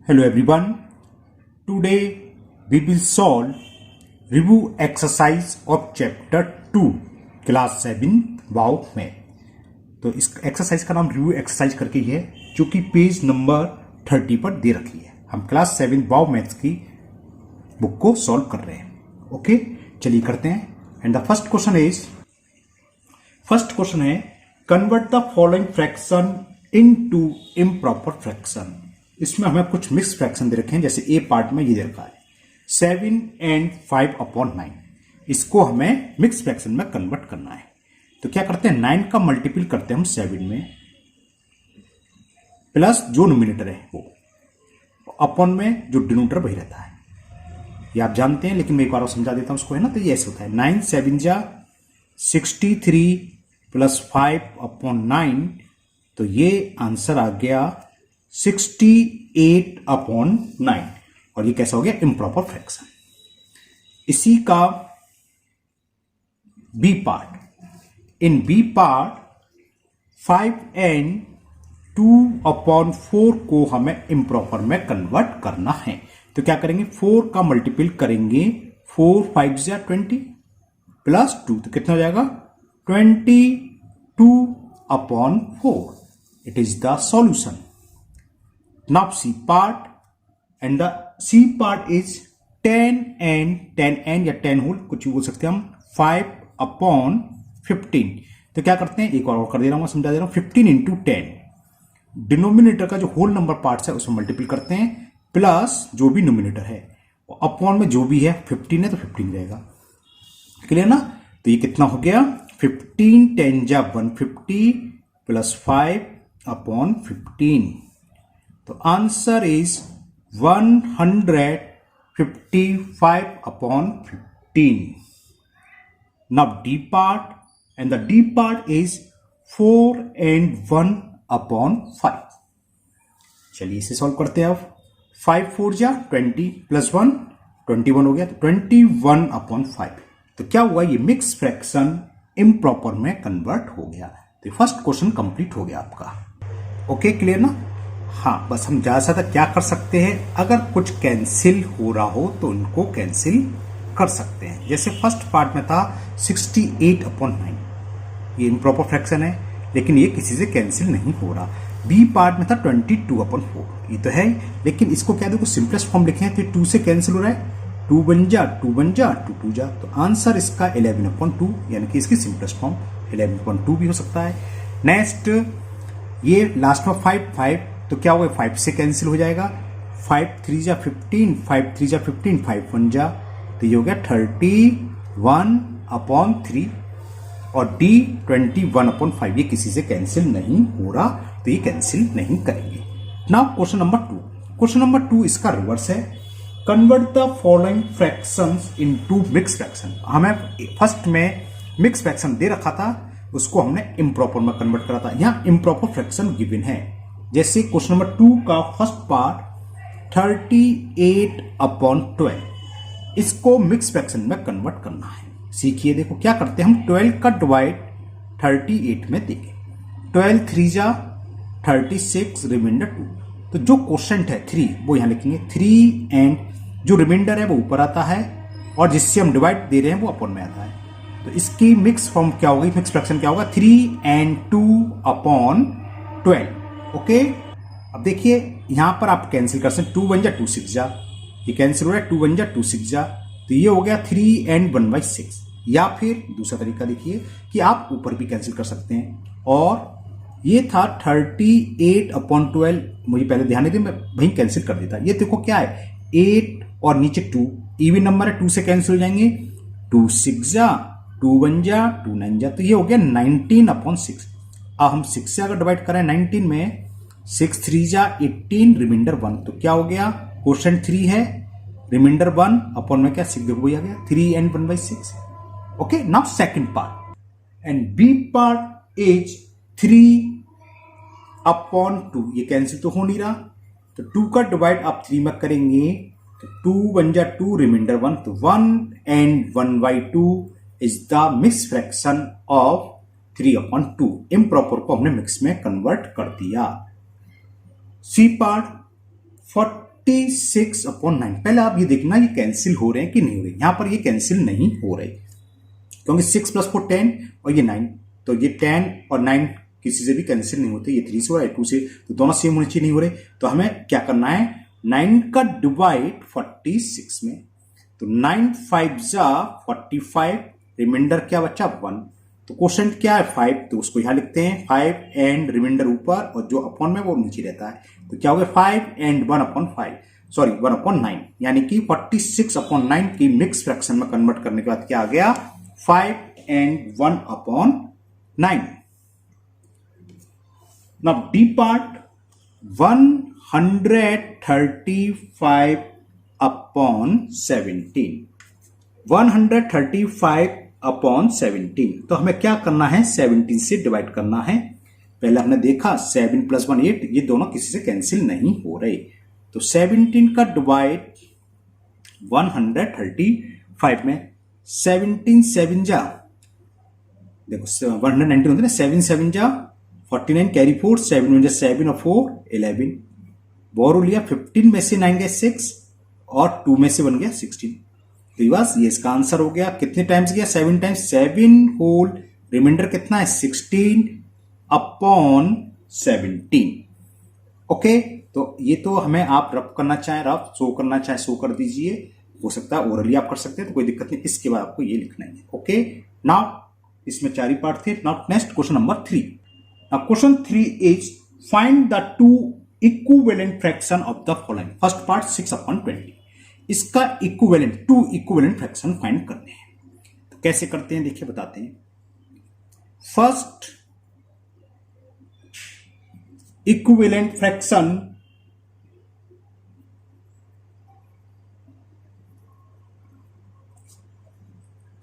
Hello everyone. Today we will solve review exercise of chapter 2 class 7 वाव में। तो इस exercise का नाम रिव्यू एक्सरसाइज करके ही है, जो कि पेज नंबर 30 पर दे रखी है। हम क्लास 7 वाव मैथ्स की बुक को सॉल्व कर रहे हैं। ओके, चलिए करते हैं। एंड द फर्स्ट क्वेश्चन है convert the following fraction into improper fraction. इसमें हमें कुछ मिक्स फ्रैक्शन दे रखे हैं, जैसे ए पार्ट में ये दे रखा है 7 and 5/9। इसको हमें मिक्स फ्रैक्शन में कन्वर्ट करना है। तो क्या करते हैं, 9 का मल्टीपल करते हैं हम 7 में, प्लस जो नोमिनेटर है वो अपॉन में जो डिनोमिनेटर वही रहता है। ये आप जानते हैं, लेकिन मैं एक बार और समझा देता हूं उसको, है ना। तो ये ऐसे होता है 9 7 जा 63 प्लस 5/9। तो ये आंसर आ गया 68/9। और ये कैसा हो गया, इम्प्रॉपर फ्रैक्शन। इसी का B part, in B part 5 and 2/4 को हमें इम्प्रॉपर में कन्वर्ट करना है। तो क्या करेंगे, 4 का मल्टीपल करेंगे, 4 5 जा 20 प्लस 2, तो कितना हो जाएगा 22/4। It is the solution. Now C part, and the C part is 10 and 10 या 10 होल कुछ भी बोल सकते हैं हम, 5/15। तो क्या करते हैं, एक और कर दे रहा हूं, समझा दे रहा हूं। 15 into 10 डिनोमिनेटर का जो होल नंबर पार्ट्स है उसमें मल्टीपल करते हैं, प्लस जो भी नोमिनेटर है अपॉन में जो भी है 15 है तो 15 रहेगा। क्लियर ना। तो ये कितना हो गया, 15 10 जा 150 प्लस 5/15। तो answer is 155/15। Now D part, and the D part is 4 and 1/5। चलिए इसे सॉल्व करते हैं। अब 5 4 जा 20 प्लस 1 21 हो गया, तो 21/5। तो क्या हुआ, ये मिक्स फ्रैक्शन इम्प्रॉपर में कन्वर्ट हो गया। तो फर्स्ट क्वेश्चन कंप्लीट हो गया आपका। ओके, क्लियर ना। हाँ, बस हम ज्यादा से ज्यादा क्या कर सकते हैं, अगर कुछ कैंसिल हो रहा हो तो उनको कैंसिल कर सकते हैं। जैसे फर्स्ट पार्ट में था 68/9, ये इम्प्रॉपर फ्रैक्शन है, लेकिन ये किसी से कैंसिल नहीं हो रहा। बी पार्ट में था 22/4, ये तो है, लेकिन इसको क्या देखो सिंपलेस्ट फॉर्म लिखे हैं, तो 2 से कैंसिल हो रहा है, 2 1 जा 2 1 जा 2 2 जा। तो आंसर इसका 11/2, यानी कि इसकी सिंपलेस्ट फॉर्म 11/2 भी हो सकता है। नेक्स्ट, ये लास्ट में 5 तो क्या होगा, 5 से कैंसिल हो जाएगा, 5 3 जा 15 5 3 जा 15 5 1 जा, तो ये हो गया 31/3। और डी 21/5, ये किसी से कैंसिल नहीं हो रहा, तो ये कैंसिल नहीं करेंगे। नाउ क्वेश्चन नंबर 2 इसका रिवर्स है, convert the following fractions into mix fraction. हमें फर्स्ट में मिक्स फ्रैक्शन दे रखा था, उसको हमने इम्प्रॉपर में कन्वर्ट करा था। यहां इम्प्रॉपर फ्रैक्शन गिवन है। जैसे क्वेश्चन नंबर 2 का फर्स्ट पार्ट 38/12, इसको मिक्स फ्रैक्शन में कन्वर्ट करना है। सीखिए, देखो क्या करते हैं हम, 12 का डिवाइड 38 में देंगे, 12 3 जा 36 रिमाइंडर 2। तो जो क्वेश्चन है 3 वो यहां लिखेंगे, 3 एंड जो रिमाइंडर है वो ऊपर आता है, और जिससे हम डिवाइड दे रहे हैं वो अपॉन में आता है। तो इसकी मिक्स फॉर्म क्या होगी, मिक्स फ्रैक्शन क्या होगा, 3 and 2/12। ओके, अब देखिए यहां पर आप कैंसिल कर सकते, 2 1 जा 2 6 जा, ये कैंसिल हो रहा है, 2 1 जा 2 6 जा, तो ये हो गया 3 and 1/6। या फिर दूसरा तरीका देखिए कि आप ऊपर भी कैंसिल कर सकते हैं, और ये था 38/12, मुझे पहले ध्यान नहीं दिया, मैं वहीं कैंसिल कर देता। ये देखो क्या है, 8 और नीचे 2 इवन नंबर है, 2 से कैंसिल हो जाएंगे, 2 6 जा 2 1 जा 2 9 जा, तो ये हो गया 19/6। अब हम 6 से अगर डिवाइड करें 19 में, 6 3 जा 18 रिमाइंडर 1, तो क्या हो गया, क्वेश्चन 3 है, रिमाइंडर 1 अपॉन में क्या 6 देखो आ गया, 3 and 1/6। Okay, now second part, and B part is 3/2, ये कैंसिल तो हो नहीं रहा, तो 2 का डिवाइड आप 3 में करेंगे, तो 2 1 जा 2 रिमाइंडर 1, तो 1 and 1/2 is the mix fraction of 3/2। Improper को हमने मिक्स में कन्वर्ट कर दिया। C part 46/9। पहले आप ये देखना ये कैंसिल हो रहे हैं कि नहीं हो रहे। यहां पर ये कैंसिल नहीं हो रहे क्योंकि 6 + 4 10 और ये 9, तो ये 10 और 9 किसी से भी कैंसिल नहीं होते। ये 3 से हो रहा है 2 से, तो दोनों सेम होने चाहिए, नहीं हो रहे। तो हमें क्या करना है, 9 का डिवाइड 46 में, तो 9 5 जा 45, रिमाइंडर क्या बचा 1। तो क्वेश्चन क्या है 5, तो उसको यहां लिखते हैं 5 एंड रिमाइंडर ऊपर और जो अपॉन में वो नीचे रहता है। तो क्या हो गया 5 एंड 1/5, सॉरी 1/9, यानी कि 46/9 की मिक्स फ्रैक्शन में कन्वर्ट करने के बाद क्या आ गया 5 एंड 1/9। Now D part 135/17, 135/17। तो हमें क्या करना है, 17 से डिवाइड करना है। पहले हमने देखा 7 + 1 8, ये दोनों किसी से कैंसिल नहीं हो रहे। तो 17 का डिवाइड 135 में, 17 7 जा, देखो 119 होते ना, 7 7 जा 49, कैरी 4, 7 1 जा 7 और 4 11, बोरो लिया 15 में से 9 गया 6 और 2 में से 1 गया 16। तो बस ये इसका आंसर हो गया। कितने टाइम्स गया, 7 टाइम्स, 7 होल रिमाइंडर कितना है 16/17। ओके, तो ये तो हमें आप रफ करना चाहें रफ, शो करना चाहें शो कर दीजिए, हो सकता है ओरली आप कर सकते हैं, तो कोई दिक्कत नहीं। इसके बाद आपको ये लिखना है। ओके, नाउ इसमें 4 ही पार्ट थे। Now next question number 3। Now question 3 is find the 2 equivalent fraction of the following. First part 6/20, इसका इक्विवेलेंट 2 इक्विवेलेंट फ्रैक्शन फाइंड करने हैं। तो कैसे करते हैं देखिए, बताते हैं। फर्स्ट इक्विवेलेंट फ्रैक्शन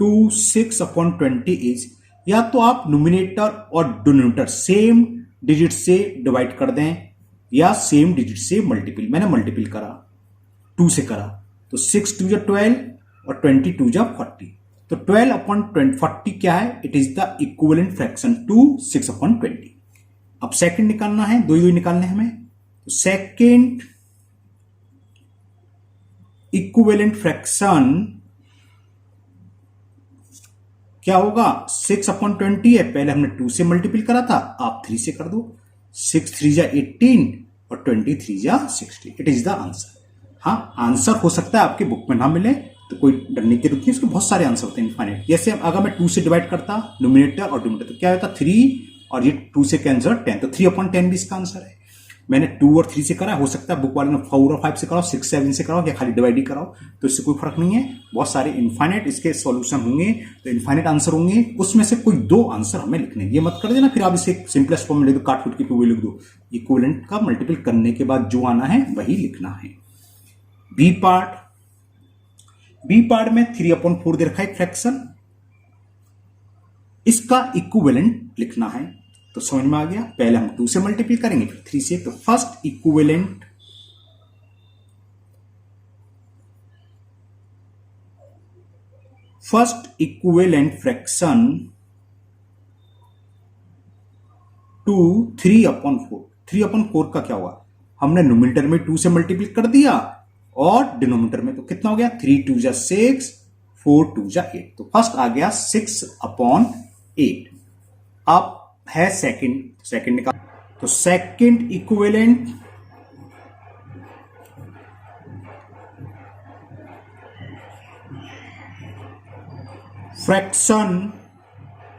2 6/20 इज, या तो आप न्यूमिनेटर और डिनोमिनेटर सेम डिजिट से डिवाइड कर दें या सेम डिजिट से मल्टीपल। मैंने मल्टीपल करा, 2 से करा, तो 6 2 जा 12 और 22 जा 40। तो 12/40 क्या है, it is the equivalent fraction to 6/20। अब सेकंड निकालना है, दो ही निकालने हैं हमें। तो सेकंड इक्विवेलेंट फ्रैक्शन क्या होगा, 6/20 है, पहले हमने 2 से मल्टीपल करा था, आप 3 से कर दो। 6 3 जा 18 और 23 जा 60, इट इज द आंसर। हाँ, आंसर हो सकता है आपके बुक में ना मिले, तो कोई डरने की जरूरत नहीं, उसके बहुत सारे आंसर होते हैं इनफाइनाइट। जैसे अगर मैं 2 से डिवाइड करता न्यूमिनेटर और डिनोमिनेटर, तो क्या होता 3 और ये 2 से कैंसर 10, तो 3/10 भी इसका आंसर है। मैंने 2 और 3 से करा, हो सकता है बुक वाले ने 4 और 5 से कराओ, 6 7 से कराओ, या खाली डिवाइड ही कराओ, तो इससे कोई फर्क नहीं है। बहुत सारे इनफाइनाइट इसके सॉल्यूशन होंगे, तो इनफाइनाइट आंसर होंगे, उसमें से कोई 2 आंसर हमें लिखने। ये मत कर देना फिर आप इसे सिंपलेस्ट फॉर्म में लिख दो, काट फुट के कोई लिख दो। इक्विवेलेंट का मल्टीपल करने के बाद जो आना है वही लिखना है। बी पार्ट में 3/4 दे रखा है फ्रैक्शन, इसका इक्विवेलेंट लिखना है। तो समझ में आ गया, पहले हम 2 से मल्टीपल करेंगे फिर 3 से। तो फर्स्ट इक्विवेलेंट फ्रैक्शन टू 3/4। 3/4 का क्या हुआ, हमने न्यूमिनेटर में 2 से मल्टीपल कर दिया और डिनोमिनेटर में, तो कितना हो गया 3 2 जा 6, 4 2 जा 8। तो फर्स्ट आ गया 6/8। अब है सेकंड निकाल। तो सेकंड इक्विवेलेंट फ्रैक्शन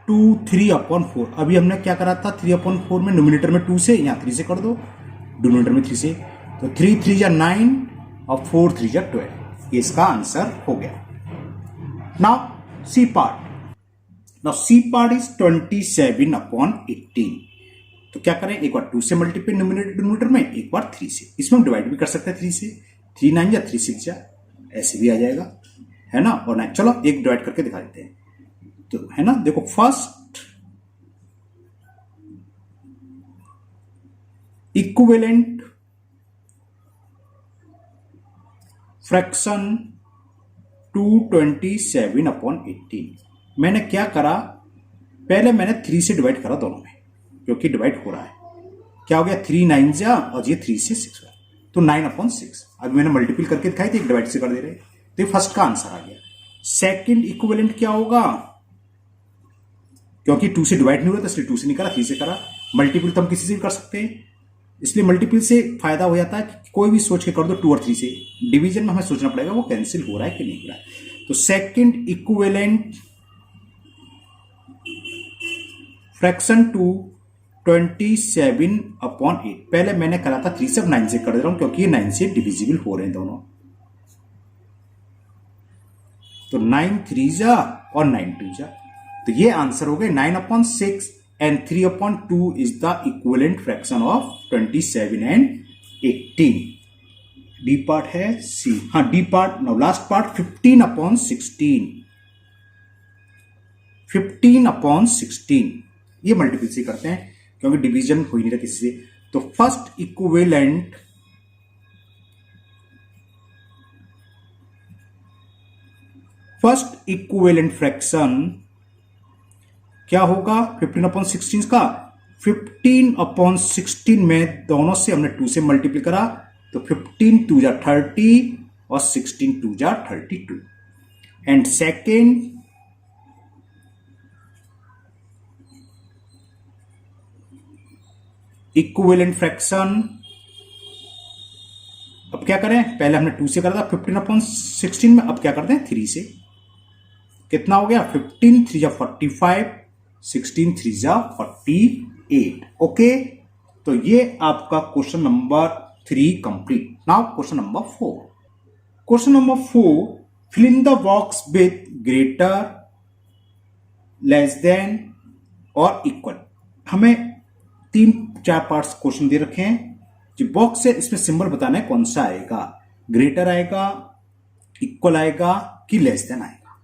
टू 3/4। अभी हमने क्या करा था, 3/4 में न्यूमिनेटर में 2 से, यहां 3 से कर दो, डिनोमिनेटर में 3 से, तो 3 3 जा 9 और 4 3 जा 12। ये इसका आंसर हो गया। Now C part is 27/18। तो क्या करें, एक बार 2 से मल्टीपल न्यूमिनेटर डिनोमिनेटर में, एक बार 3 से। इसमें हम डिवाइड भी कर सकते हैं 3 से, 3 9 जा 3 6 जा, ऐसे भी आ जाएगा, है ना। और ना, चलो एक डिवाइड करके दिखा देते हैं, तो है ना। देखो फर्स्ट इक्विवेलेंट फ्रैक्शन 227/18। मैंने क्या करा, पहले मैंने 3 से डिवाइड करा दोनों में, क्योंकि डिवाइड हो रहा है। क्या हो गया 3 9 जा और ये 3 से 6 हुआ, तो तो 9/6। अभी मैंने मल्टीपल करके दिखाई थी, एक डिवाइड से कर दे रहे, तो ये फर्स्ट का आंसर आ गया। सेकंड इक्विवेलेंट क्या होगा, क्योंकि 2 से डिवाइड नहीं हो रहा था इसलिए 2 से नहीं करा, 3 से करा। मल्टीपल तो हम किसी से भी कर सकते हैं, इसलिए मल्टीपल से फायदा हो जाता है कि कोई भी सोच के कर दो 2 और 3 से। डिवीजन में हमें सोचना पड़ेगा वो कैंसिल हो रहा है कि नहीं हो रहा है। तो सेकंड इक्विवेलेंट फ्रैक्शन टू 27/8। पहले मैंने करा था 3 से, अब 9 से कर दे रहा हूं क्योंकि ये 9 से डिविजिबल हो रहे हैं दोनों। तो 9 3 जा और 9 2 जा, तो ये आंसर हो गए 9/6 and 3/2 is the equivalent fraction of 27 and 18। D part है सी। हाँ, D part no last part 15/16। 15/16 ये मल्टीपल से करते हैं क्योंकि डिवीजन हो ही नहीं रहा किसी से। तो फर्स्ट इक्विवेलेंट फ्रैक्शन क्या होगा 15/16 का। 15/16 में दोनों से हमने 2 से मल्टीप्लाई करा, तो 15 2 जा 30 और 16 2 जा 32। एंड सेकेंड इक्विवेलेंट फ्रैक्शन, अब क्या करें, पहले हमने 2 से करा था 15/16 में, अब क्या करते हैं 3 से। कितना हो गया 15 3 जा 45, 16 3 जा 48। ओके, तो ये आपका question number 3 complete. Now question number 4। Question number 4, fill in the box with greater, less than और इक्वल। हमें 3-4 पार्ट्स क्वेश्चन दे रखे हैं। जो बॉक्स है इसमें सिंबल बताना है कौन सा आएगा, ग्रेटर आएगा, इक्वल आएगा कि लेस देन आएगा।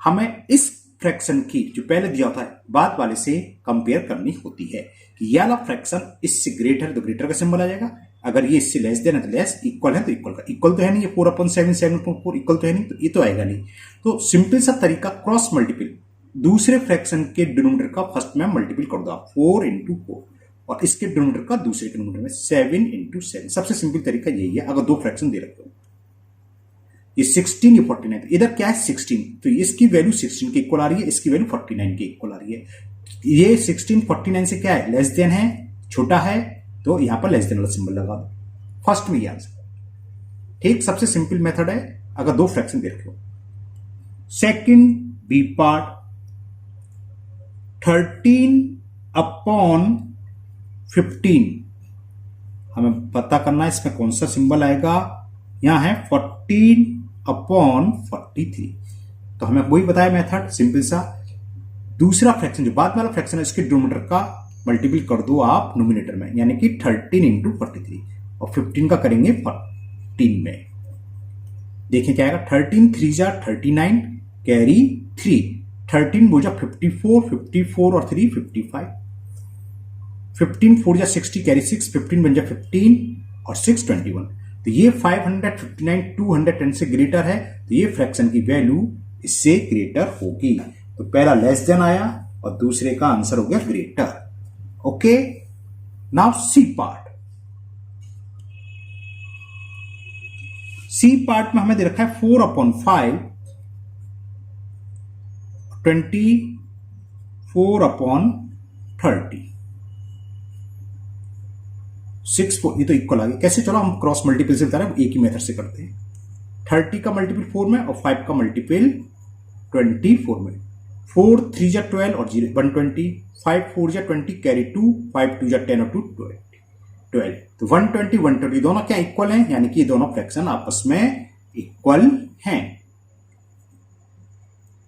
हमें इस फ्रैक्शन की जो पहले दिया होता है बाद वाले से कंपेयर करनी होती है कि ये वाला फ्रैक्शन इससे ग्रेटर है तो ग्रेटर का सिंबल आ जाएगा, अगर ये इससे लेस देन है तो लेस, इक्वल है तो इक्वल का। इक्वल तो है नहीं, ये 4/7 7/4 इक्वल तो है नहीं, तो ये तो आएगा नहीं। तो सिंपल सा तरीका, क्रॉस मल्टीपल, दूसरे फ्रैक्शन के डिनोमिनेटर का फर्स्ट में मल्टीपल कर दो आप 4 × 4, और इसके डिनोमिनेटर का दूसरे के डिनोमिनेटर में 7 × 7। सबसे सिंपल तरीका यही है अगर 2 फ्रैक्शन दे रखे हो। ये 16 ये 49, तो इधर क्या है 16, तो इसकी वैल्यू 16 के इक्वल आ रही है, इसकी वैल्यू 49 के इक्वल आ रही है। ये 16 49 से क्या है, लेस देन है, छोटा है, तो यहां पर लेस देन वाला सिंबल लगा दो फर्स्ट में, ये आंसर। ठीक, सबसे सिंपल मेथड है अगर 2 फ्रैक्शन दे रखे हो। सेकंड बी पार्ट 13/15, हमें पता करना है इसमें कौन सा सिंबल आएगा। यहां है 14/43, तो हमें वही बताया मेथड सिंपल सा। दूसरा फ्रैक्शन जो बाद वाला फ्रैक्शन है इसके डिनोमिनेटर का मल्टीपल कर दो आप नोमिनेटर में, यानी कि 13 × 43, और 15 का करेंगे 14 में। देखिए क्या आएगा, 13 3 जा 39, कैरी 3, 13 बोझा 54, 54 और 3 55, 15 4 जा 60, कैरी 6, 15 बन जा 15 और 6 21। तो ये 559 210 से ग्रेटर है, तो ये फ्रैक्शन की वैल्यू इससे ग्रेटर होगी। तो पहला लेस देन आया और दूसरे का आंसर हो गया greater. Okay, now C part. C part में हमें दे रखा है 4/5 24/30 6 4, ये तो इक्वल आ गया। कैसे, चलो हम क्रॉस मल्टीपल से बता रहे हैं, एक ही मेथड से करते हैं। 30 का मल्टीपल 4 में और 5 का मल्टीपल 24 में। 4 3 जा 12 और 0 120, 5 4 जा 20, कैरी 2, 5 2 जा 10 और 2 12। तो 120 120 दोनों क्या इक्वल हैं, यानी कि दोनों फ्रैक्शन आपस में इक्वल हैं।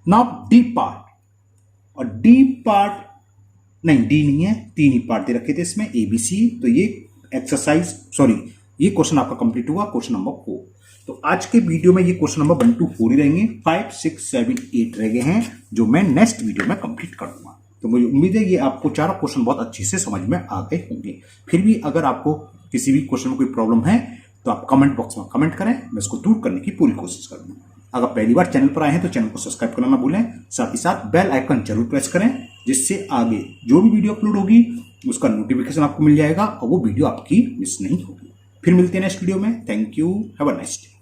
नाउ डी पार्ट, और डी पार्ट नहीं, डी नहीं है, 3 ही पार्ट दे रखे थे इसमें ABC। तो ये एक्सरसाइज, सॉरी, ये क्वेश्चन आपका कंप्लीट हुआ, क्वेश्चन नंबर 4। तो आज के वीडियो में ये क्वेश्चन नंबर 1 2 4 ही रहेंगे, 5 6 7 8 रह गए हैं जो मैं नेक्स्ट वीडियो में कंप्लीट कर दूंगा। तो मुझे उम्मीद है ये आपको चारों क्वेश्चन बहुत अच्छे से समझ में आ गए होंगे। फिर भी अगर आपको किसी भी क्वेश्चन में कोई प्रॉब्लम है तो आप कमेंट बॉक्स में कमेंट करें, मैं इसको दूर करने की पूरी कोशिश करूंगा। अगर पहली बार चैनल पर आए हैं तो चैनल को सब्सक्राइब करना ना भूलें, साथ ही साथ बेल आइकन जरूर प्रेस करें, जिससे आगे जो भी वीडियो अपलोड होगी उसका नोटिफिकेशन आपको मिल जाएगा और वो वीडियो आपकी मिस नहीं होगी। फिर मिलते हैं नेक्स्ट वीडियो में। Thank you, have a nice day.